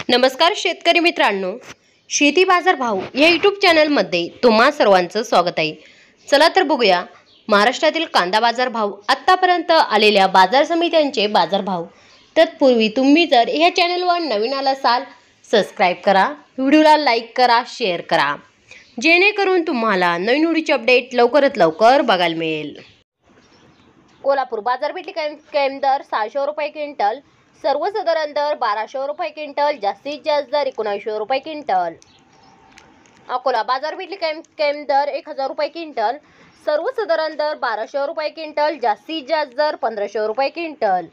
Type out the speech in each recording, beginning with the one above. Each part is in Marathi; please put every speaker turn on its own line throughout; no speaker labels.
नमस्कार शेतकरी मित्रांनो, शेती बाजार भाव या यूट्यूब चॅनलमध्ये तुम्हा सर्वांचं स्वागत आहे। चला तर बघूया महाराष्ट्रातील कांदा बाजार भाव, आतापर्यंत आलेल्या बाजार समित्यांचे बाजार भाव। तत्पूर्वी तुम्ही जर या चॅनलवर नवीन आला असाल, सबस्क्राइब करा, व्हिडिओला लाईक करा, शेअर करा, जेणेकरून तुम्हाला नवीन व्हिडिओचे अपडेट लवकरात लवकर बघायला मिळेल। कोल्हापूर बाजारपेठ कायम दर 600 रुपये क्विंटल, सर्वसाधारण दर 1200 रुपये क्विंटल, जास्तीत जास्त दर 1900 रुपये क्विंटल। अकोला बाजारपेठ कायम दर 1000 रुपये क्विंटल, सर्वसाधारण दर 1200 रुपये क्विंटल, जास्तीत जास्त दर 1500 रुपये क्विंटल।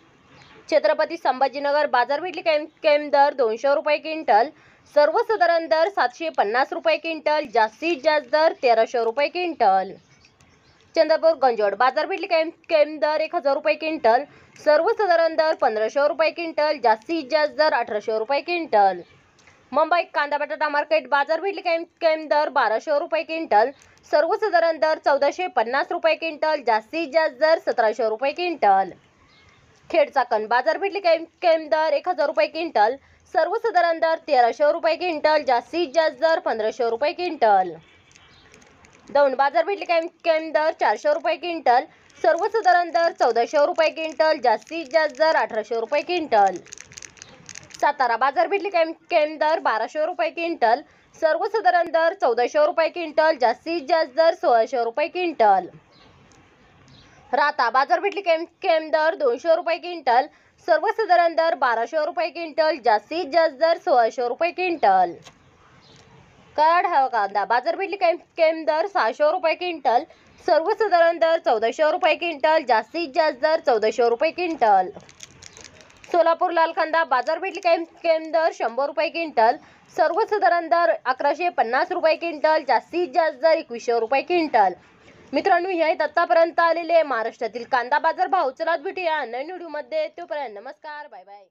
छत्रपती संभाजीनगर बाजारपेठ कायम दर 200 रुपये क्विंटल, सर्वसाधारण दर 750 रुपये क्विंटल, जास्तीत जास्त दर 1300 रुपये क्विंटल। चंद्रपूर गंजोड बाजारपेठ कायम दर 1000 रुपये क्विंटल, सर्वसाधारण दर 1500 रुपये क्विंटल, जास्तीत जास्त दर 1800 रुपये क्विंटल। मुंबई कांदा बटाटा मार्केट बाजारपेठ कायम दर 1200 रुपये क्विंटल, सर्वसाधारण दर 1450 रुपये क्विंटल, जास्तीत जास्त दर 1700 रुपये क्विंटल। खेड चाकण बाजारपेठ कायम दर 1000 रुपये क्विंटल, सर्वसाधारण दर 1300 रुपये क्विंटल, जास्तीत जास्त दर 1500 रुपये क्विंटल। दौंड बाजारपेठ कायम दर 400 रुपये क्विंटल, सर्वसाधारण दर 1400 रुपये क्विंटल, जास्तीत जास्त दर 1800 रुपये क्विंटल। सातारा बाजारपेठ कायम दर 1200 रुपये क्विंटल, सर्वसाधारण दर 1400 रुपये क्विंटल, जास्तीत जास्त दर 1600 रुपये क्विंटल। राहता बाजारपेठ कायम दर 200 रुपये क्विंटल, सर्वसाधारण दर 1200 रुपये क्विंटल, जास्तीत जास्त दर 1600 रुपये क्विंटल। कराड हवा कांदा बाजारपेठ कायम दर 600 रुपये क्विंटल, सर्वसाधारण दर 1400 रुपये क्विंटल, जास्तीत जास्त दर 1400 रुपये क्विंटल। सोलापूर लाल कांदा बाजारपेठ कायम दर 100 रुपये क्विंटल, सर्वसाधारण दर 1150 रुपये क्विंटल, जास्तीत जास्त दर 2100 रुपये क्विंटल। मित्रांनो, हे आहेत आतापर्यंत आलेले महाराष्ट्रातील कांदा बाजार भाव। चला भेटूया नवीन व्हिडिओमध्ये, तोपर्यंत नमस्कार, बाय बाय।